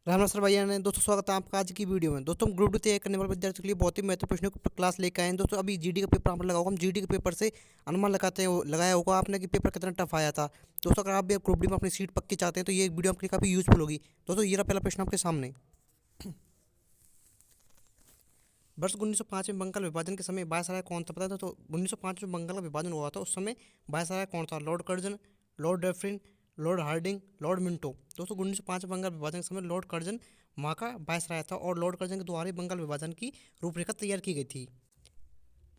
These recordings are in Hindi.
रामनाथ भैया ने दोस्तों स्वागत है आपका आज की वीडियो में। दोस्तों हम ग्रुप डी तैयार करने वाले विद्यार्थियों के लिए बहुत ही महत्वपूर्ण प्रश्नों की क्लास लेकर आए हैं। दोस्तों अभी जीडी का पेपर आप लगा होगा, हम जीडी के पेपर से अनुमान लगाया होगा आपने कि पेपर कितना टफ आया था। दोस्तों अगर आप भी ग्रुप डी में अपनी सीट पक्की चाहते हैं तो ये वीडियो आपके लिए काफ़ी यूजफुल होगी। दोस्तों ये रहा पहला प्रश्न आपके सामने। वर्ष 1905 में बंगाल विभाजन के समय वायसराय कौन था, पता था? तो 1905 में बंगाल का विभाजन हुआ था, उस समय वायसराय कौन था? Lord Curzon, Lord Dufferin, Lord Hardinge, Lord Minto. दोस्तों 1905 में बंगाल विभाजन के समय लॉर्ड कर्जन वहाँ का वायसराय था और लॉर्ड कर्जन के द्वारा ही बंगाल विभाजन की रूपरेखा तैयार की गई थी।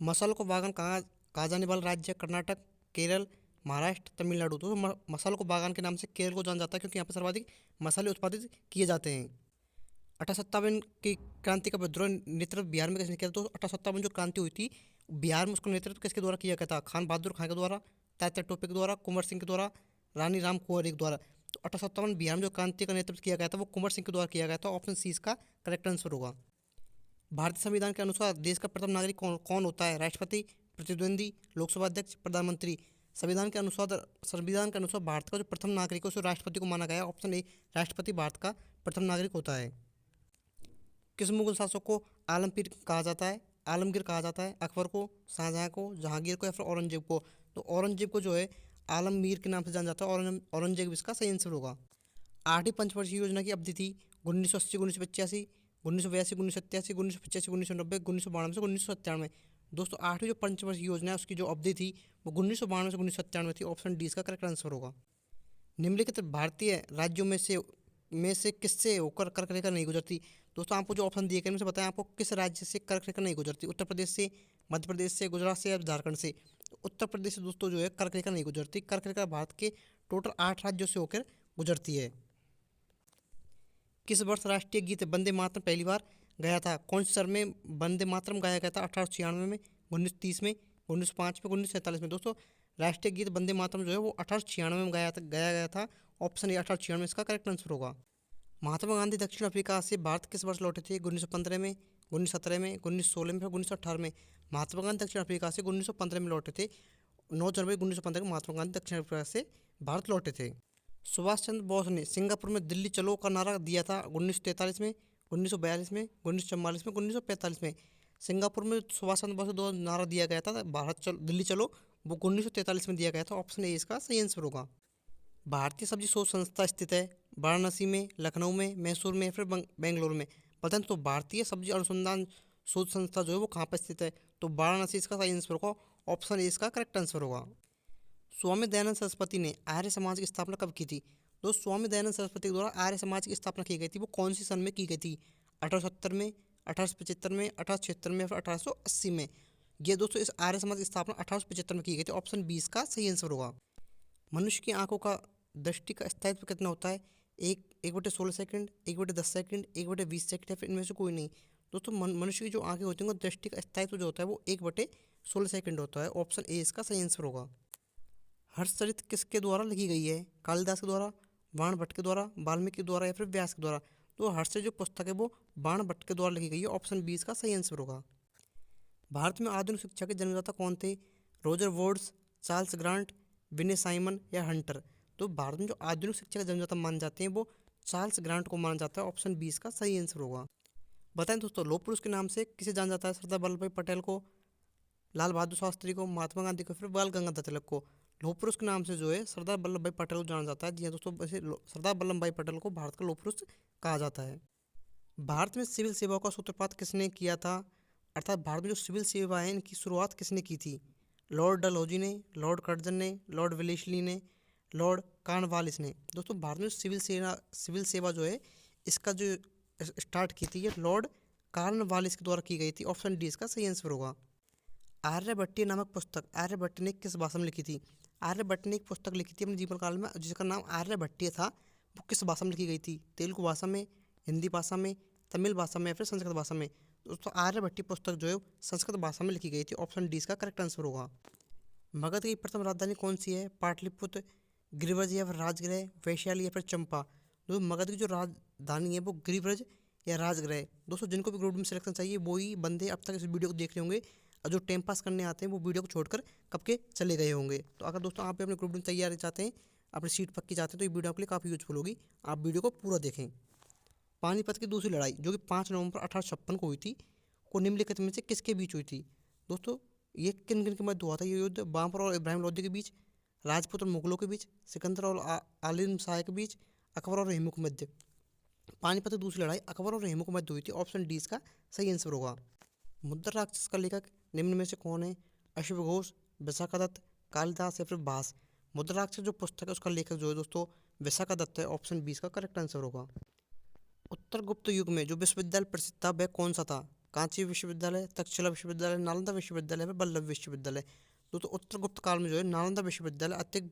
मसालों को बागान कहा जाने वाला राज्य? कर्नाटक, केरल, महाराष्ट्र, तमिलनाडु। तो मसालों को बागान के नाम से केरल को जाना जाता है क्योंकि यहाँ पर सर्वाधिक मसाले उत्पादित किए जाते हैं। 1857 की क्रांति का विद्रोह नेतृत्व बिहार में किसने किया था? तो 1857 जो क्रांति हुई थी बिहार में, उसका नेतृत्व किसके द्वारा किया गया था? खान बहादुर खान के द्वारा, तात्या टोपे के द्वारा, कुंवर सिंह के द्वारा, रानी राम कुंवर के द्वारा। तो 1857 बिहार में जो क्रांति का नेतृत्व किया गया था वो कुंवर सिंह के द्वारा किया गया था। ऑप्शन सी इसका करेक्ट आंसर होगा। भारतीय संविधान के अनुसार देश का प्रथम नागरिक कौन कौन होता है? राष्ट्रपति, प्रतिद्वंदी, लोकसभा अध्यक्ष, प्रधानमंत्री। संविधान के अनुसार भारत का जो प्रथम नागरिक है उसे राष्ट्रपति को माना गया है। ऑप्शन ए राष्ट्रपति भारत का प्रथम नागरिक होता है। किस मुगल शासक को आलमगीर कहा जाता है? आलमगीर कहा जाता है अकबर को, शाहजहाँ को, जहांगीर को या फिर औरंगजेब को? तो औरंगजेब को जो है आलमगीर के नाम से जाना जाता है। औरंगजेब इसका सही आंसर होगा। आठवीं पंचवर्षीय योजना की अवधि थी 1980, 1985, 1982, 1987, 1985, 1990, 1992 से 1997। दोस्तों आठवीं जो पंचवर्षीय योजना है उसकी जो अवधि थी वो 1992 से 1997 थी। ऑप्शन डी इसका करेक्ट आंसर होगा। निम्नलिखित भारतीय राज्यों में से किससे होकर कर्क रेखा नहीं गुजरती? दोस्तों आपको जो ऑप्शन दिए गए उनसे बताएं आपको किस राज्य से कर्क रेखा नहीं गुजरती? उत्तर प्रदेश से, मध्य प्रदेश से, गुजरात से या झारखंड से? तो उत्तर प्रदेश से दोस्तों जो है कर्क रेखा नहीं गुजरती। कर्क रेखा भारत के टोटल 8 राज्यों से होकर गुजरती है। किस वर्ष राष्ट्रीय गीत वंदे मातरम पहली बार गाया था? कौन से सन में वंदे मातरम गाया गया था? 1896 में, 1930 में, 1905 में, 1947 में? दोस्तों राष्ट्रीय गीत वंदे मातरम जो है वो 1896 में गाया गया था। ऑप्शन ए 1896 में इसका करेक्ट आंसर होगा। महात्मा गांधी दक्षिण अफ्रीका से भारत किस वर्ष लौटे थे? 1915 में, 1917 में, 1916 में, 1918 में? महात्मा गांधी दक्षिण अफ्रीका से 1915 में लौटे थे। 9 जनवरी 1915 को महात्मा गांधी दक्षिण अफ्रीका से भारत लौटे थे। सुभाष चंद्र बोस ने सिंगापुर में दिल्ली चलो का नारा दिया था 1943 में, 1942 में, 1944 में, 1945 में? सिंगापुर में सुभाष चंद्र बोस ने दो नारा दिया गया था, दिल्ली चलो, वो 1943 में दिया गया था। ऑप्शन ए इसका सही आंसर होगा। भारतीय सब्जी शोध संस्था स्थित है वाराणसी में, लखनऊ में, मैसूर में, फिर बेंगलुरु में? पता नहीं। तो भारतीय सब्जी अनुसंधान शोध संस्था जो है वो कहाँ पर स्थित है? तो वाराणसी इसका सही आंसर होगा। ऑप्शन ए इसका करेक्ट आंसर होगा। स्वामी दयानंद सरस्वती ने आर्य समाज की स्थापना कब की थी? दोस्तों स्वामी दयानंद सरस्वती के द्वारा आर्य समाज की स्थापना की गई थी, वो कौन सी सन में की गई थी? 1870 में, 1875 में, 1876 में, फिर 1880 में? ये दोस्तों इस आर्य समाज की स्थापना 1875 में की गई थी। ऑप्शन 20 का सही आंसर होगा। मनुष्य की आंखों का दृष्टि का स्थायित्व कितना होता है? 1/16 सेकंड, 1/10 सेकंड, 1/20 सेकंड या फिर इनमें से कोई नहीं? दोस्तों मनुष्य की जो आंखें होती हैं उनका दृष्टि का स्थायित्व जो होता है वो 1/16 सेकंड होता है। ऑप्शन ए इसका सही आंसर होगा। हर्षचरित किसके द्वारा लिखी गई है? कालिदास के द्वारा, बाण भट्ट के द्वारा, वाल्मीकि के द्वारा या फिर व्यास के द्वारा? तो हर्षचरित जो पुस्तक है वो बाण भट्ट के द्वारा लिखी गई है। ऑप्शन 20 का सही आंसर होगा। भारत में आधुनिक शिक्षा के जन्मदाता कौन थे? रोजर वोड्स, चार्ल्स ग्रांट, विनय साइमन या हंटर? तो भारत में जो आधुनिक शिक्षा के जन्मदाता माने जाते हैं वो चार्ल्स ग्रांट को माना जाता है। ऑप्शन 20 का सही आंसर होगा। बताएं दोस्तों लौह पुरुष के नाम से किसे जाना जाता है? सरदार वल्लभ भाई पटेल को, लाल बहादुर शास्त्री को, महात्मा गांधी को, फिर बाल गंगाधर तिलक को? लौह पुरुष के नाम से जो है सरदार वल्लभ भाई पटेल को जाना जाता है। जी हाँ दोस्तों, वैसे सरदार वल्लभ भाई पटेल को भारत का लौह पुरुष कहा जाता है। भारत में सिविल सेवाओं का सूत्रपात किसने किया था? अर्थात भारत में जो सिविल सेवा है इनकी शुरुआत किसने की थी? लॉर्ड डलहौजी ने, लॉर्ड कर्जन ने, लॉर्ड वेलेस्ली ने, लॉर्ड कॉर्नवालिस ने? दोस्तों भारत में सिविल सेवा जो है इसका जो स्टार्ट की थी ये लॉर्ड कॉर्नवालिस के द्वारा की गई थी। ऑप्शन डी इसका सही आंसर होगा। आर्यभट्ट नामक पुस्तक आर्यभट्ट ने किस भाषा में लिखी थी? आर्यभट्ट ने एक पुस्तक लिखी थी अपने जीवन काल में जिसका नाम आर्यभट्टीय था। वो किस भाषा में लिखी गई थी? तेलुगु भाषा में, हिंदी भाषा में, तमिल भाषा में या फिर संस्कृत भाषा में? दोस्तों आर्यभट्टी पुस्तक जो है संस्कृत भाषा में लिखी गई थी। ऑप्शन डी इसका करेक्ट आंसर होगा। मगध की प्रथम राजधानी कौन सी है? पाटलिपुत्र, गिरिव्रज या फिर राजगृह, वैशाली या फिर चंपा? दोस्तों मगध की जो राजधानी है वो गिरिव्रज या राजगृह। दोस्तों जिनको भी ग्रुप में सिलेक्शन चाहिए वो ही बंदे अब तक इस वीडियो को देख रहे होंगे और जो टाइम पास करने आते हैं वो वीडियो को छोड़कर कब के चले गए होंगे। तो अगर दोस्तों आप भी अपने ग्रुप में तैयारी चाहते हैं, अपनी सीट पक्की चाहते हैं तो ये वीडियो आपके लिए काफ़ी यूजफुल होगी। आप वीडियो को पूरा देखें। पानीपत की दूसरी लड़ाई जो कि 5 नवंबर 1856 को हुई थी, को निम्नलिखित में से किसके बीच हुई थी? दोस्तों, ये किन किन के मध्य हुआ था ये युद्ध? बाबर और इब्राहिम लोधी के बीच, राजपूत और मुगलों के बीच, सिकंदर और आलिम शाह के बीच, अकबर और रहीमों के मध्य। पानीपत की दूसरी लड़ाई अकबर और रहीमों के मध्य हुई थी। ऑप्शन डी इसका सही आंसर होगा। मुद्रा राक्षस का लेखक निम्न में से कौन है? अश्व घोष, विशाखादत्त, कालिदास या फिर भास। मुद्रा राक्षस जो पुस्तक है उसका लेखक जो है दोस्तों विशाखादत्त है। ऑप्शन बी इसका करेक्ट आंसर होगा। उत्तर गुप्त युग में जो विश्वविद्यालय प्रसिद्ध था वह कौन सा था? कांची विश्वविद्यालय, तक्षशिला विश्वविद्यालय, नालंदा विश्वविद्यालय या फिर बल्लभ विश्वविद्यालय। दोस्तों उत्तर गुप्त काल में जो है नालंदा विश्वविद्यालय अत्यधिक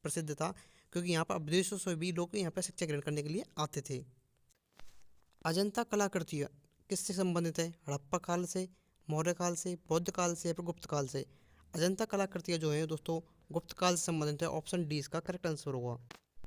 प्रसिद्ध था, क्योंकि यहाँ पर विदेशों से भी लोग यहाँ पर शिक्षा ग्रहण करने के लिए आते थे। अजंता कलाकृतियाँ किससे संबंधित है? हड़प्पा काल से, मौर्य काल से, बौद्ध काल से या फिर गुप्त काल से। अजंता कलाकृतियाँ जो है दोस्तों गुप्त काल से संबंधित है। ऑप्शन डी इसका करेक्ट आंसर होगा।